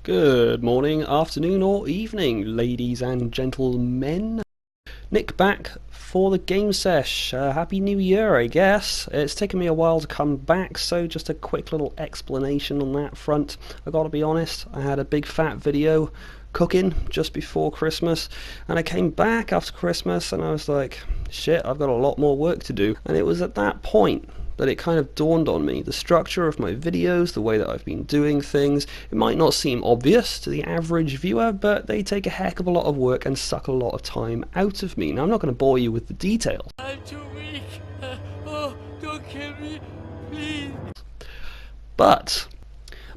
Good morning, afternoon, or evening, ladies and gentlemen. Nick back for the game sesh. Happy New Year, I guess. It's taken me a while to come back, so just a quick little explanation on that front. I gotta be honest, I had a big fat video cooking just before Christmas, and I came back after Christmas and I was like, shit, I've got a lot more work to do. And it was at that point that it kind of dawned on me, the structure of my videos, the way that I've been doing things. It might not seem obvious to the average viewer, but they take a heck of a lot of work and suck a lot of time out of me. Now, I'm not going to bore you with the details. I'm too weak. Don't kill me, please. But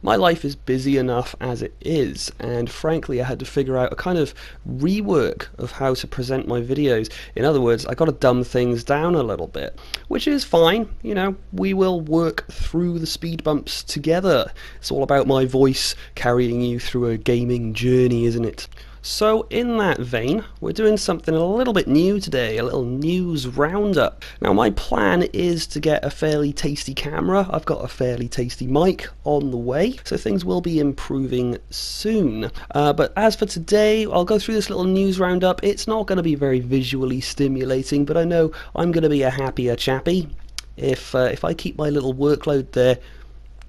my life is busy enough as it is, and frankly I had to figure out a kind of rework of how to present my videos. In other words, I got to dumb things down a little bit, which is fine. You know, we will work through the speed bumps together. It's all about my voice carrying you through a gaming journey, isn't it? So in that vein, we're doing something a little bit new today, a little news roundup. Now my plan is to get a fairly tasty camera. I've got a fairly tasty mic on the way, so things will be improving soon. But as for today, I'll go through this little news roundup. It's not going to be very visually stimulating, but I know I'm going to be a happier chappy if I keep my little workload there.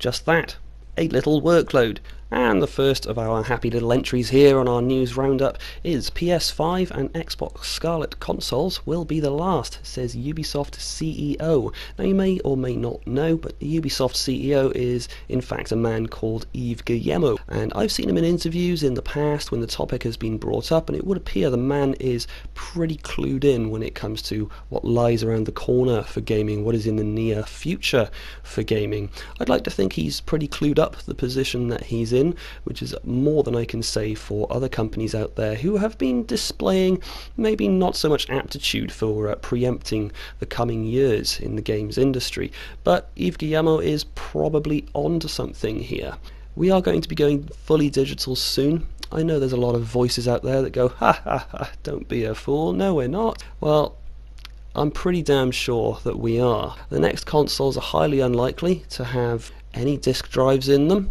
Just that, a little workload. And the first of our happy little entries here on our news roundup is PS5 and Xbox Scarlet consoles will be the last, says Ubisoft CEO. Now you may or may not know, but the Ubisoft CEO is in fact a man called Yves Guillemot, and I've seen him in interviews in the past when the topic has been brought up, and it would appear the man is pretty clued in when it comes to what lies around the corner for gaming, what is in the near future for gaming. I'd like to think he's pretty clued up the position that he's in, which is more than I can say for other companies out there who have been displaying maybe not so much aptitude for preempting the coming years in the games industry. But Yves Guillemot is probably onto something here. We are going to be going fully digital soon. I know there's a lot of voices out there that go, ha ha ha, don't be a fool. No, we're not. Well, I'm pretty damn sure that we are. The next consoles are highly unlikely to have any disk drives in them.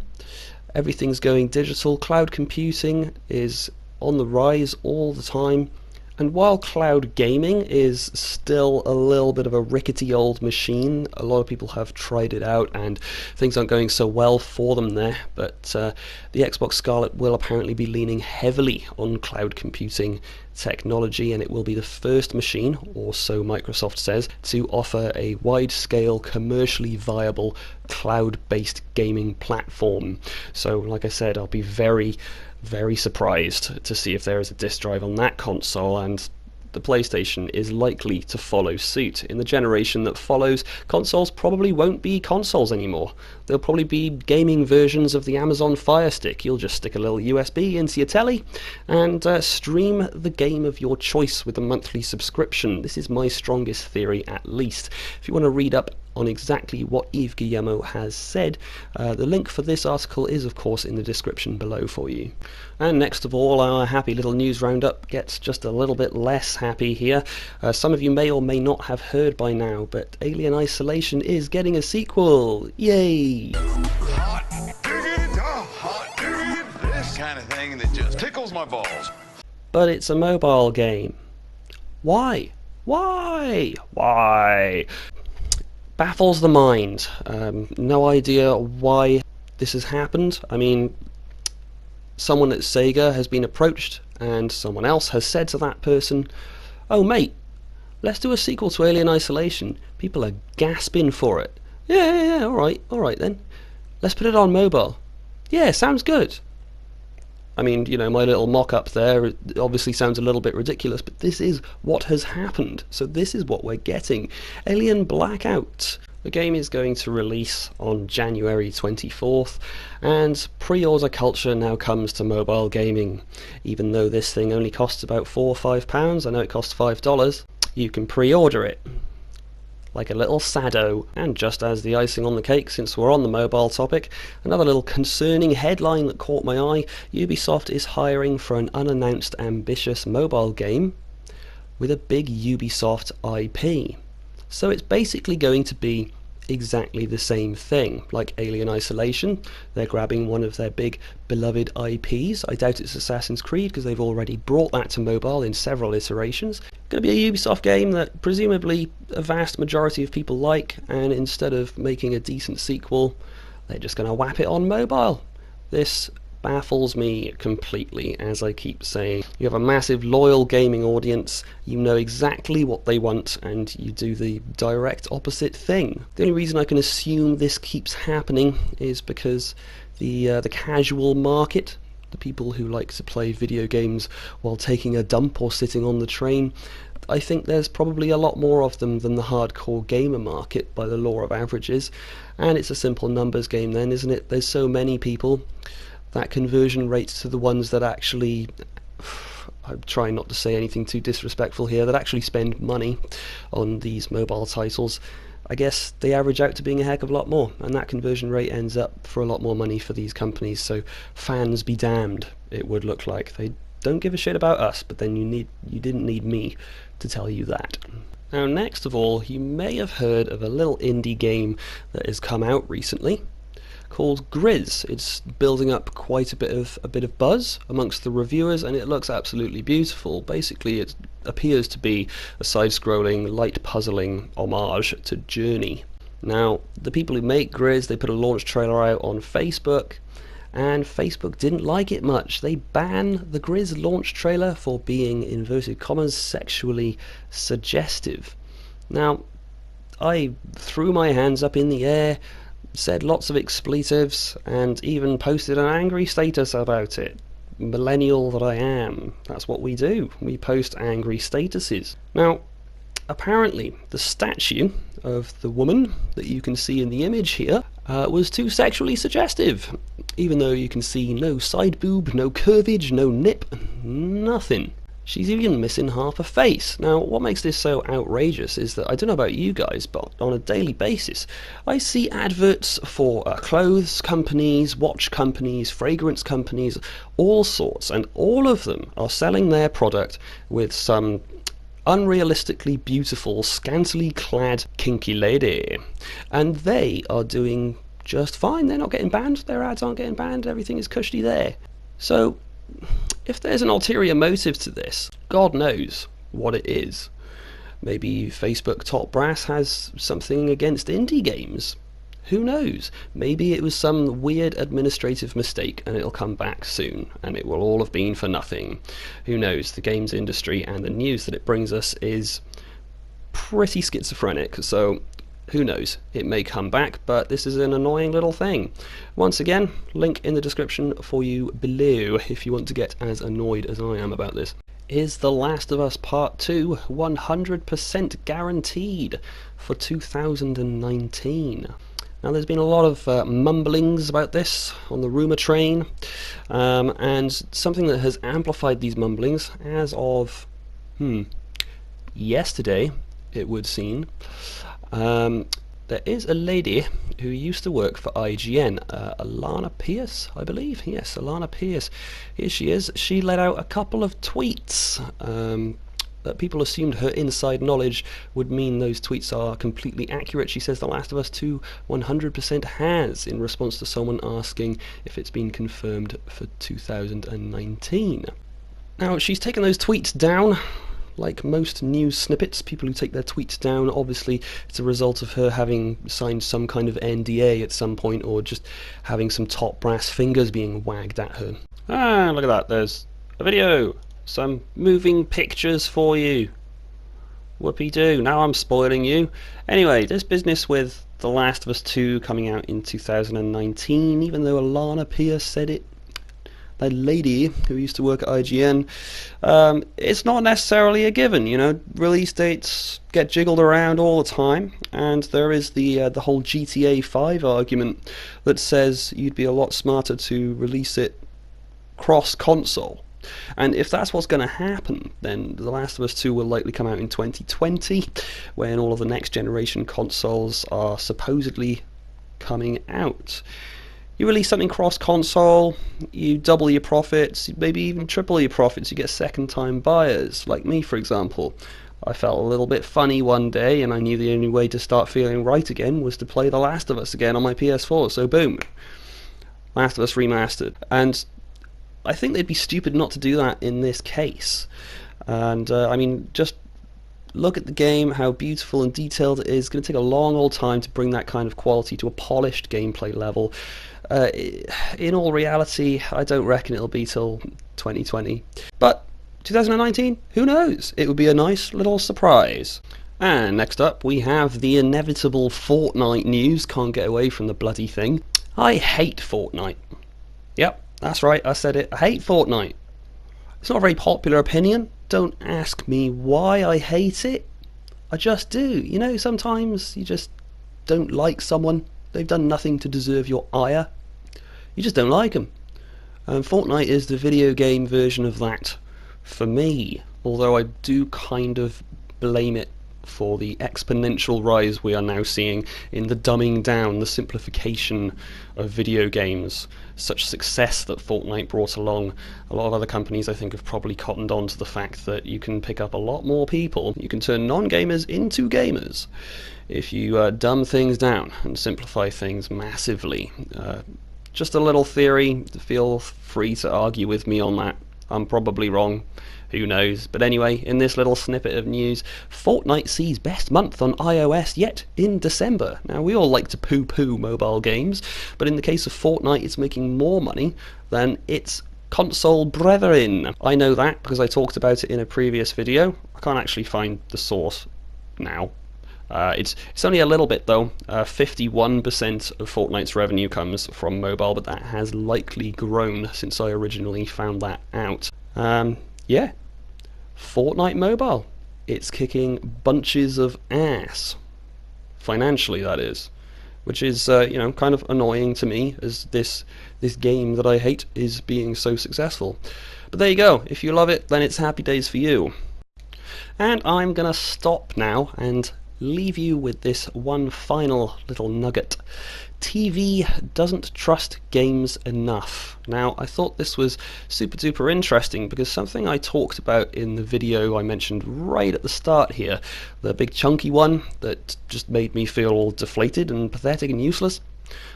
Everything's going digital. Cloud computing is on the rise all the time. And while cloud gaming is still a little bit of a rickety old machine, a lot of people have tried it out and things aren't going so well for them there, but the Xbox Scarlet will apparently be leaning heavily on cloud computing technology, and it will be the first machine, or so Microsoft says, to offer a wide-scale, commercially viable cloud-based gaming platform. So like I said, I'll be very surprised to see if there is a disk drive on that console, and the PlayStation is likely to follow suit. In the generation that follows, consoles probably won't be consoles anymore. They'll probably be gaming versions of the Amazon Fire Stick. You'll just stick a little USB into your telly and stream the game of your choice with a monthly subscription. This is my strongest theory, at least. If you want to read up on exactly what Yves Guillemot has said, the link for this article is of course in the description below for you. And next of all, our happy little news roundup gets just a little bit less happy here. Some of you may or may not have heard by now, but Alien Isolation is getting a sequel. Yay! Hot diggity, hot diggity, this kind of thing that just tickles my balls. But it's a mobile game. Why? Why? Baffles the mind. No idea why this has happened. I mean, someone at Sega has been approached and someone else has said to that person, oh mate, let's do a sequel to Alien Isolation. People are gasping for it. Yeah, alright then. Let's put it on mobile. Yeah, sounds good. I mean, you know, my little mock-up there obviously sounds a little bit ridiculous, but this is what has happened. So this is what we're getting. Alien Blackout. The game is going to release on January 24th, and pre-order culture now comes to mobile gaming. Even though this thing only costs about £4 or £5, I know it costs $5, you can pre-order it. Like a little sado. And just as the icing on the cake, since we're on the mobile topic, another little concerning headline that caught my eye: Ubisoft is hiring for an unannounced ambitious mobile game with a big Ubisoft IP. So it's basically going to be exactly the same thing. Like Alien Isolation, they're grabbing one of their big beloved IPs. I doubt it's Assassin's Creed because they've already brought that to mobile in several iterations. Going to be a Ubisoft game that presumably a vast majority of people like, and instead of making a decent sequel, they're just going to whap it on mobile. This baffles me completely, as I keep saying. You have a massive loyal gaming audience, you know exactly what they want, and you do the direct opposite thing. The only reason I can assume this keeps happening is because the casual market, the people who like to play video games while taking a dump or sitting on the train, I think there's probably a lot more of them than the hardcore gamer market by the law of averages, and it's a simple numbers game then, isn't it? There's so many people. That conversion rate to the ones that actually, I'm trying not to say anything too disrespectful here, that actually spend money on these mobile titles, I guess they average out to being a heck of a lot more, and that conversion rate ends up for a lot more money for these companies, so fans be damned, it would look like. They don't give a shit about us, but then you didn't need me to tell you that. Now, next of all, you may have heard of a little indie game that has come out recently called Grizz. It's building up quite a bit of buzz amongst the reviewers, and it looks absolutely beautiful. Basically, it appears to be a side-scrolling, light puzzling homage to Journey. Now, the people who make Grizz, they put a launch trailer out on Facebook, and Facebook didn't like it much. They banned the Grizz launch trailer for being, inverted commas, sexually suggestive. Now, I threw my hands up in the air, said lots of expletives, and even posted an angry status about it. Millennial that I am. That's what we do. We post angry statuses. Now, apparently, the statue of the woman that you can see in the image here was too sexually suggestive. Even though you can see no side boob, no curvage, no nip, nothing. She's even missing half a face. Now, what makes this so outrageous is that, I don't know about you guys, but on a daily basis, I see adverts for clothes companies, watch companies, fragrance companies, all sorts, and all of them are selling their product with some unrealistically beautiful, scantily clad, kinky lady. And they are doing just fine. They're not getting banned, their ads aren't getting banned, everything is cushy there. So, if there's an ulterior motive to this, God knows what it is. Maybe Facebook top brass has something against indie games. Who knows? Maybe it was some weird administrative mistake and it'll come back soon, and it will all have been for nothing. Who knows? The games industry and the news that it brings us is pretty schizophrenic, so who knows, it may come back, but this is an annoying little thing. Once again, link in the description for you below if you want to get as annoyed as I am about this. Is The Last of Us Part 2 100% guaranteed for 2019? Now, there's been a lot of mumblings about this on the rumour train, and something that has amplified these mumblings as of yesterday, it would seem. There is a lady who used to work for IGN, Alana Pierce, I believe. Yes, Alana Pierce. Here she is. She let out a couple of tweets that people assumed her inside knowledge would mean those tweets are completely accurate. She says The Last of Us 2 100% has, in response to someone asking if it's been confirmed for 2019. Now, she's taken those tweets down. Like most news snippets, people who take their tweets down, obviously it's a result of her having signed some kind of NDA at some point, or just having some top brass fingers being wagged at her. Ah, look at that, there's a video, some moving pictures for you. Whoopee-doo, now I'm spoiling you. Anyway, this business with The Last of Us 2 coming out in 2019, even though Alana Pierce said it, that lady who used to work at IGN, it's not necessarily a given, you know. Release dates get jiggled around all the time, and there is the whole GTA 5 argument that says you'd be a lot smarter to release it cross-console. And if that's what's going to happen, then The Last of Us 2 will likely come out in 2020, when all of the next generation consoles are supposedly coming out. You release something cross-console, you double your profits, maybe even triple your profits, you get second-time buyers, like me for example. I felt a little bit funny one day, and I knew the only way to start feeling right again was to play The Last of Us again on my PS4, so boom, Last of Us Remastered. And I think they'd be stupid not to do that in this case. And I mean, just look at the game, how beautiful and detailed it is. It's going to take a long old time to bring that kind of quality to a polished gameplay level. In all reality, I don't reckon it'll be till 2020. But 2019, who knows? It would be a nice little surprise. And next up, we have the inevitable Fortnite news. Can't get away from the bloody thing. I hate Fortnite. Yep, that's right, I said it. I hate Fortnite. It's not a very popular opinion. Don't ask me why I hate it. I just do. You know, sometimes you just don't like someone. They've done nothing to deserve your ire. You just don't like them. And Fortnite is the video game version of that for me. Although I do kind of blame it for the exponential rise we are now seeing in the dumbing down, the simplification of video games. Such success that Fortnite brought along. A lot of other companies, I think, have probably cottoned on to the fact that you can pick up a lot more people. You can turn non-gamers into gamers if you dumb things down and simplify things massively. Just a little theory. Feel free to argue with me on that. I'm probably wrong. Who knows? But anyway, in this little snippet of news, Fortnite sees best month on iOS yet in December. Now, we all like to poo-poo mobile games, but in the case of Fortnite, it's making more money than its console brethren. I know that because I talked about it in a previous video. I can't actually find the source now. It's only a little bit though. 51% of Fortnite's revenue comes from mobile, but that has likely grown since I originally found that out. Yeah, Fortnite Mobile. It's kicking bunches of ass. Financially, that is. Which is, you know, kind of annoying to me, as this game that I hate is being so successful. But there you go. If you love it, then it's happy days for you. And I'm going to stop now and leave you with this one final little nugget. TV doesn't trust games enough. Now, I thought this was super duper interesting because something I talked about in the video I mentioned right at the start here, the big chunky one that just made me feel all deflated and pathetic and useless.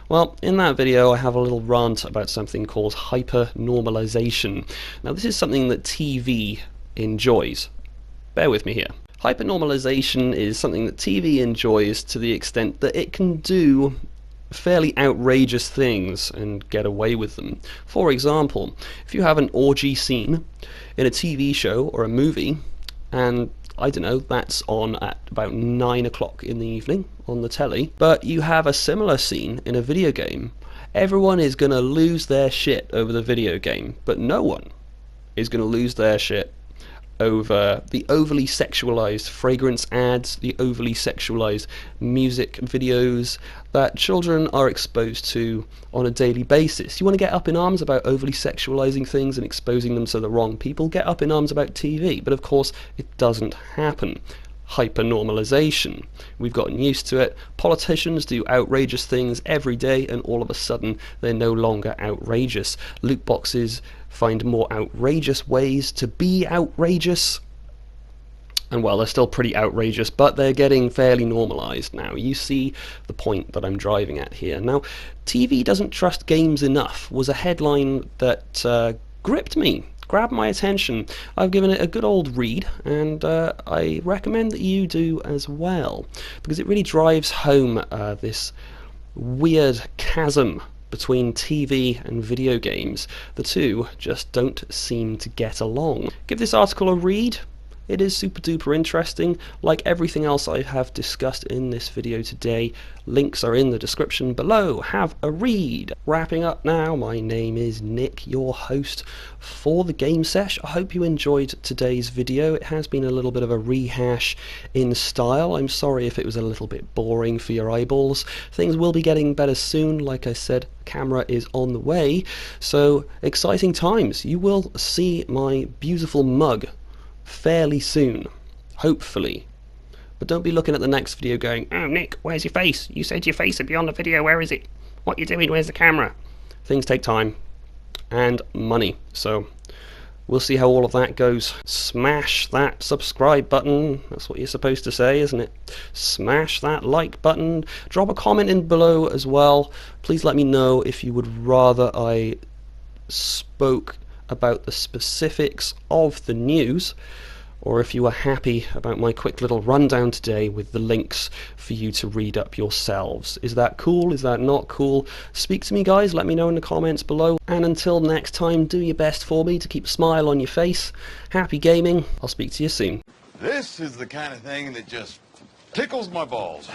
Well, in that video I have a little rant about something called hyper-normalization. Now, this is something that TV enjoys. Bear with me here. Hyper-normalization is something that TV enjoys to the extent that it can do fairly outrageous things and get away with them. For example, if you have an orgy scene in a TV show or a movie, and I don't know, that's on at about 9 o'clock in the evening on the telly, but you have a similar scene in a video game, everyone is going to lose their shit over the video game, but no one is going to lose their shit over the overly sexualized fragrance ads, the overly sexualized music videos that children are exposed to on a daily basis. You want to get up in arms about overly sexualizing things and exposing them to the wrong people? Get up in arms about TV. But of course, it doesn't happen. Hyper-normalization. We've gotten used to it. Politicians do outrageous things every day, and all of a sudden, they're no longer outrageous. Loot boxes find more outrageous ways to be outrageous. And well, they're still pretty outrageous, but they're getting fairly normalized now. You see the point that I'm driving at here. Now, TV doesn't trust games enough was a headline that gripped me, grabbed my attention. I've given it a good old read, and I recommend that you do as well, because it really drives home this weird chasm between TV and video games. The two just don't seem to get along. Give this article a read. It is super duper interesting. Like everything else I have discussed in this video today, links are in the description below. Have a read. Wrapping up now, my name is Nick, your host for the Game Sesh. I hope you enjoyed today's video. It has been a little bit of a rehash in style. I'm sorry if it was a little bit boring for your eyeballs. Things will be getting better soon. Like I said, camera is on the way. So exciting times. You will see my beautiful mug fairly soon, hopefully. But don't be looking at the next video going, "Oh Nick, where's your face? You said your face would be on the video, where is it? What you doing, where's the camera?" Things take time and money, so We'll see how all of that goes. Smash that subscribe button. That's what you're supposed to say, isn't it? Smash that like button. Drop a comment in below as well. Please let me know if you would rather I spoke about the specifics of the news, or if you were happy about my quick little rundown today with the links for you to read up yourselves. Is that cool? Is that not cool? Speak to me, guys. Let me know in the comments below. And until next time, do your best for me to keep a smile on your face. Happy gaming. I'll speak to you soon. This is the kind of thing that just tickles my balls.